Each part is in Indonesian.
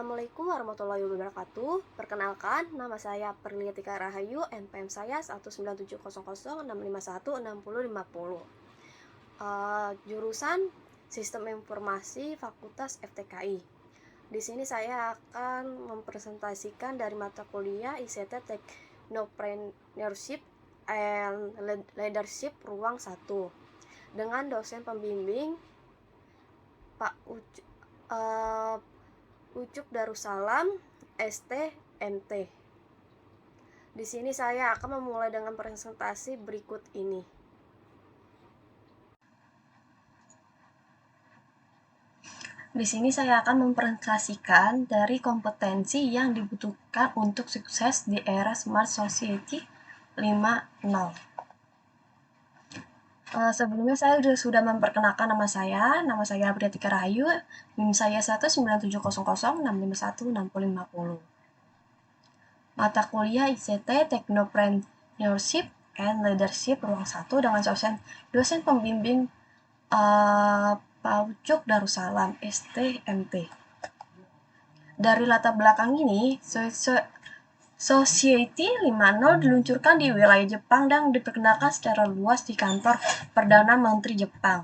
Assalamualaikum warahmatullahi wabarakatuh. Perkenalkan, nama saya Perliatika Rahayu, NPM saya 1970065165050. Jurusan Sistem Informasi Fakultas FTKI. Di sini saya akan mempresentasikan dari mata kuliah ICT Technopreneurship and Leadership Ruang 1 dengan dosen pembimbing Pak Ucup Darussalam, ST.MT. Di sini saya akan memulai dengan presentasi berikut ini. Di sini saya akan mempresentasikan dari kompetensi yang dibutuhkan untuk sukses di era Smart Society 5.0. Sebelumnya saya sudah memperkenalkan nama saya Priyatika Rahayu, NIM saya 1970065165050. Mata kuliah ICT Technopreneurship and Leadership Ruang 1 dengan dosen pembimbing Pak Ucup Darussalam, ST.MT. Dari latar belakang ini, Society 5.0 diluncurkan di wilayah Jepang dan diperkenalkan secara luas di kantor Perdana Menteri Jepang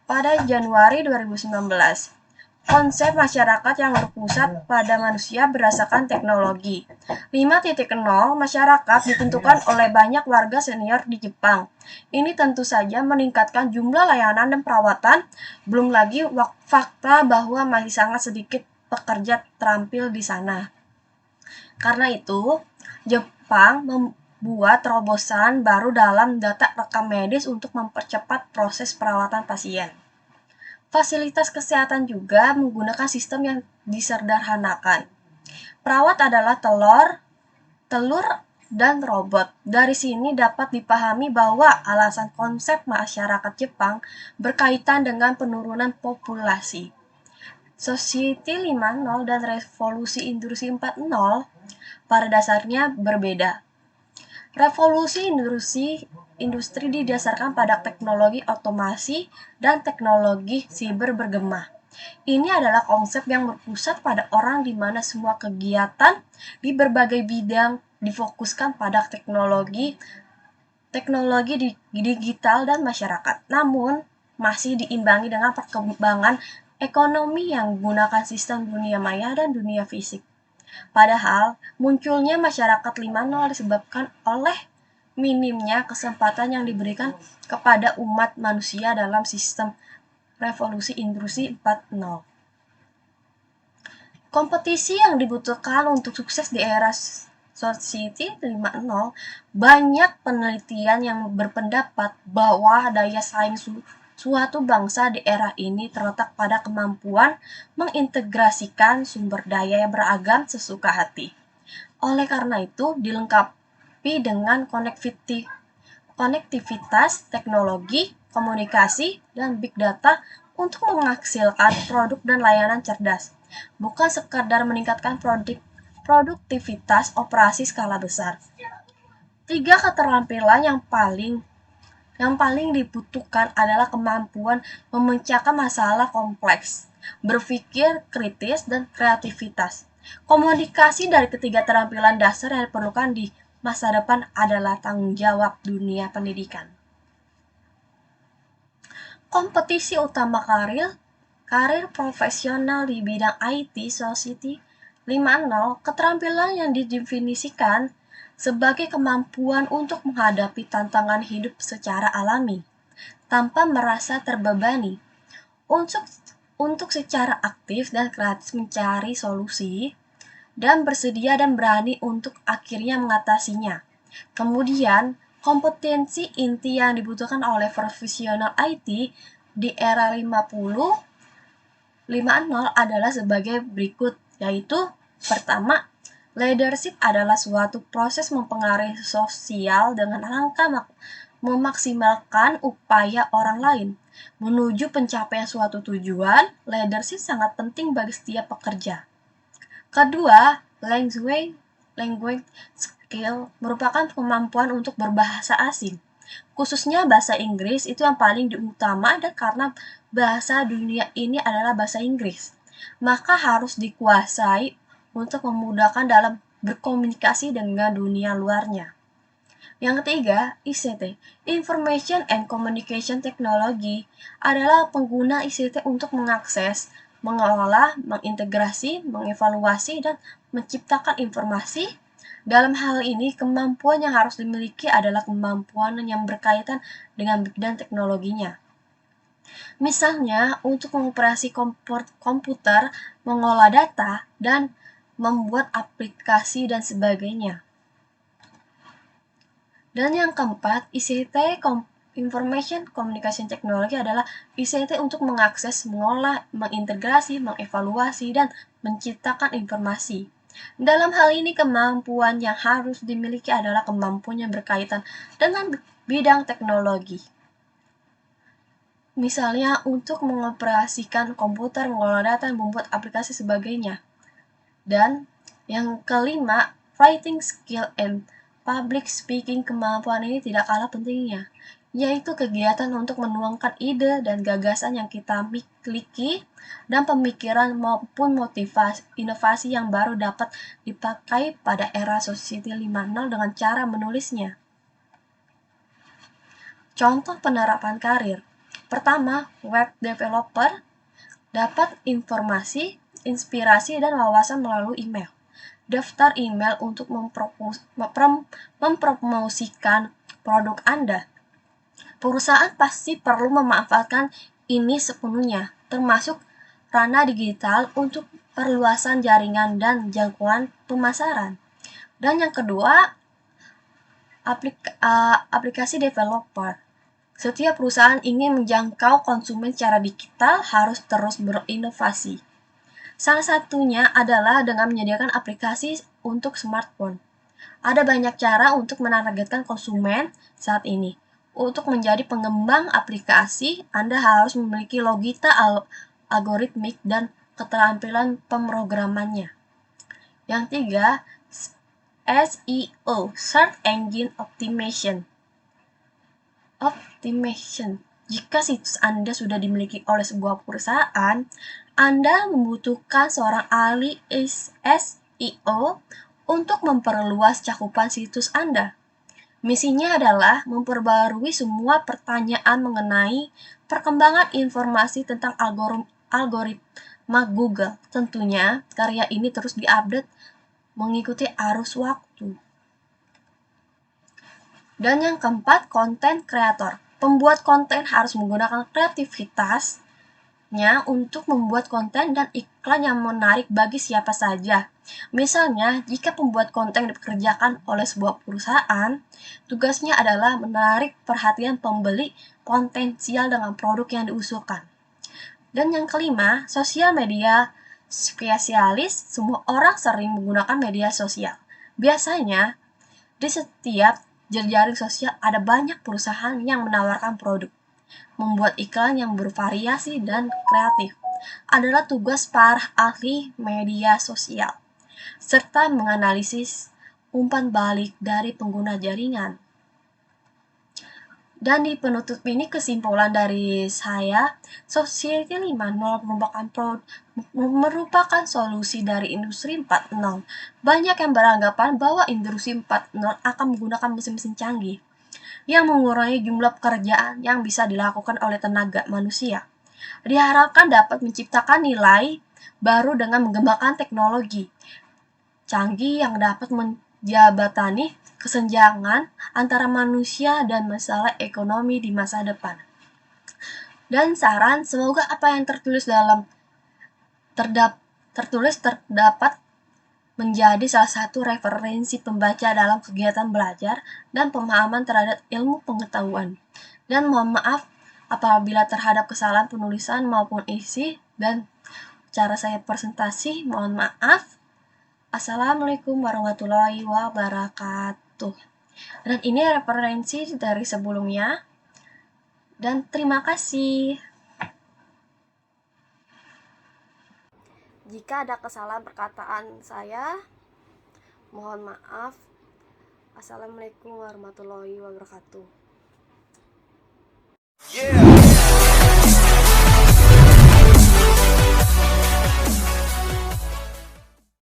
pada Januari 2019. Konsep masyarakat yang berpusat pada manusia berdasarkan teknologi. 5.0 masyarakat ditentukan oleh banyak warga senior di Jepang. Ini tentu saja meningkatkan jumlah layanan dan perawatan, belum lagi fakta bahwa masih sangat sedikit pekerja terampil di sana. Karena itu, Jepang membuat terobosan baru dalam data rekam medis untuk mempercepat proses perawatan pasien. Fasilitas kesehatan juga menggunakan sistem yang disederhanakan. Perawat adalah telur dan robot. Dari sini dapat dipahami bahwa alasan konsep masyarakat Jepang berkaitan dengan penurunan populasi. Society 5.0 dan revolusi industri 4.0 pada dasarnya berbeda. Revolusi industri didasarkan pada teknologi otomasi dan teknologi siber bergema. Ini adalah konsep yang berpusat pada orang di mana semua kegiatan di berbagai bidang difokuskan pada teknologi digital dan masyarakat. Namun, masih diimbangi dengan perkembangan ekonomi yang menggunakan sistem dunia maya dan dunia fisik. Padahal, munculnya masyarakat 5.0 disebabkan oleh minimnya kesempatan yang diberikan kepada umat manusia dalam sistem revolusi industri 4.0. Kompetisi yang dibutuhkan untuk sukses di era Society 5.0, banyak penelitian yang berpendapat bahwa daya saing suatu bangsa di era ini terletak pada kemampuan mengintegrasikan sumber daya yang beragam sesuka hati. Oleh karena itu, dilengkapi dengan konektivitas teknologi, komunikasi, dan big data untuk menghasilkan produk dan layanan cerdas, bukan sekadar meningkatkan produktivitas operasi skala besar. 3 keterampilan yang paling dibutuhkan adalah kemampuan memecahkan masalah kompleks, berpikir kritis, dan kreativitas. Komunikasi dari ketiga keterampilan dasar yang diperlukan di masa depan adalah tanggung jawab dunia pendidikan. Kompetisi utama karir profesional di bidang IT Society 5.0, keterampilan yang didefinisikan sebagai kemampuan untuk menghadapi tantangan hidup secara alami, tanpa merasa terbebani, untuk secara aktif dan kreatif mencari solusi, dan bersedia dan berani untuk akhirnya mengatasinya. Kemudian, kompetensi inti yang dibutuhkan oleh profesional IT di era 5.0 adalah sebagai berikut, yaitu pertama, leadership adalah suatu proses mempengaruhi sosial dengan rangka memaksimalkan upaya orang lain. Menuju pencapaian suatu tujuan, leadership sangat penting bagi setiap pekerja. Kedua, language skill merupakan kemampuan untuk berbahasa asing. Khususnya bahasa Inggris itu yang paling utama dan karena bahasa dunia ini adalah bahasa Inggris. maka harus dikuasai untuk memudahkan dalam berkomunikasi dengan dunia luarnya. Yang ketiga, ICT, Information and Communication Technology, adalah pengguna ICT untuk mengakses, mengelola, mengintegrasi, mengevaluasi, dan menciptakan informasi. Dalam hal ini, kemampuan yang harus dimiliki adalah kemampuan yang berkaitan dengan bidang teknologinya. Misalnya, untuk mengoperasi komputer, mengolah data, dan membuat aplikasi dan sebagainya. Dan yang keempat, ICT Information Communication Technology adalah ICT untuk mengakses, mengolah, mengintegrasi, mengevaluasi, dan menciptakan informasi. Dalam hal ini, kemampuan yang harus dimiliki adalah kemampuan yang berkaitan dengan bidang teknologi. Misalnya, untuk mengoperasikan komputer, mengolah data, dan membuat aplikasi sebagainya. Dan yang kelima, writing skill and public speaking, kemampuan ini tidak kalah pentingnya, yaitu kegiatan untuk menuangkan ide dan gagasan yang kita miliki dan pemikiran maupun motivasi inovasi yang baru dapat dipakai pada era Society 5.0 dengan cara menulisnya. Contoh penerapan karir. Pertama, web developer dapat informasi, inspirasi, dan wawasan melalui email. Daftar email untuk mempromosikan produk Anda. Perusahaan pasti perlu memanfaatkan ini sepenuhnya, termasuk ranah digital untuk perluasan jaringan dan jangkauan pemasaran. Dan yang kedua, aplikasi developer. Setiap perusahaan ingin menjangkau konsumen secara digital harus terus berinovasi. Salah satunya adalah dengan menyediakan aplikasi untuk smartphone. Ada banyak cara untuk menargetkan konsumen saat ini. Untuk menjadi pengembang aplikasi, Anda harus memiliki logika algoritmik dan keterampilan pemrogramannya. Yang tiga, SEO, Search Engine Optimization. Jika situs Anda sudah dimiliki oleh sebuah perusahaan, Anda membutuhkan seorang ahli SEO untuk memperluas cakupan situs Anda. Misinya adalah memperbarui semua pertanyaan mengenai perkembangan informasi tentang algoritma Google. Tentunya, karya ini terus diupdate mengikuti arus waktu. Dan yang keempat, content creator. Pembuat konten harus menggunakan kreativitasnya untuk membuat konten dan iklan yang menarik bagi siapa saja. Misalnya, jika pembuat konten dipekerjakan oleh sebuah perusahaan, tugasnya adalah menarik perhatian pembeli potensial dengan produk yang diusulkan. Dan yang kelima, sosial media spesialis. Semua orang sering menggunakan media sosial. Biasanya, di setiap jejaring sosial ada banyak perusahaan yang menawarkan produk. Membuat iklan yang bervariasi dan kreatif adalah tugas para ahli media sosial, serta menganalisis umpan balik dari pengguna jaringan. Dan di penutup ini kesimpulan dari saya, Society 5.0 merupakan solusi dari industri 4.0. Banyak yang beranggapan bahwa industri 4.0 akan menggunakan mesin-mesin canggih yang mengurangi jumlah pekerjaan yang bisa dilakukan oleh tenaga manusia. Diharapkan dapat menciptakan nilai baru dengan mengembangkan teknologi canggih yang dapat menjabatani kesenjangan antara manusia dan masalah ekonomi di masa depan. Dan saran, semoga apa yang terdapat menjadi salah satu referensi pembaca dalam kegiatan belajar dan pemahaman terhadap ilmu pengetahuan. Dan mohon maaf apabila terhadap kesalahan penulisan maupun isi dan cara saya presentasi, mohon maaf. Assalamualaikum warahmatullahi wabarakatuh. Dan ini referensi dari sebelumnya. Dan terima kasih. Jika ada kesalahan perkataan saya, mohon maaf. Assalamualaikum warahmatullahi wabarakatuh.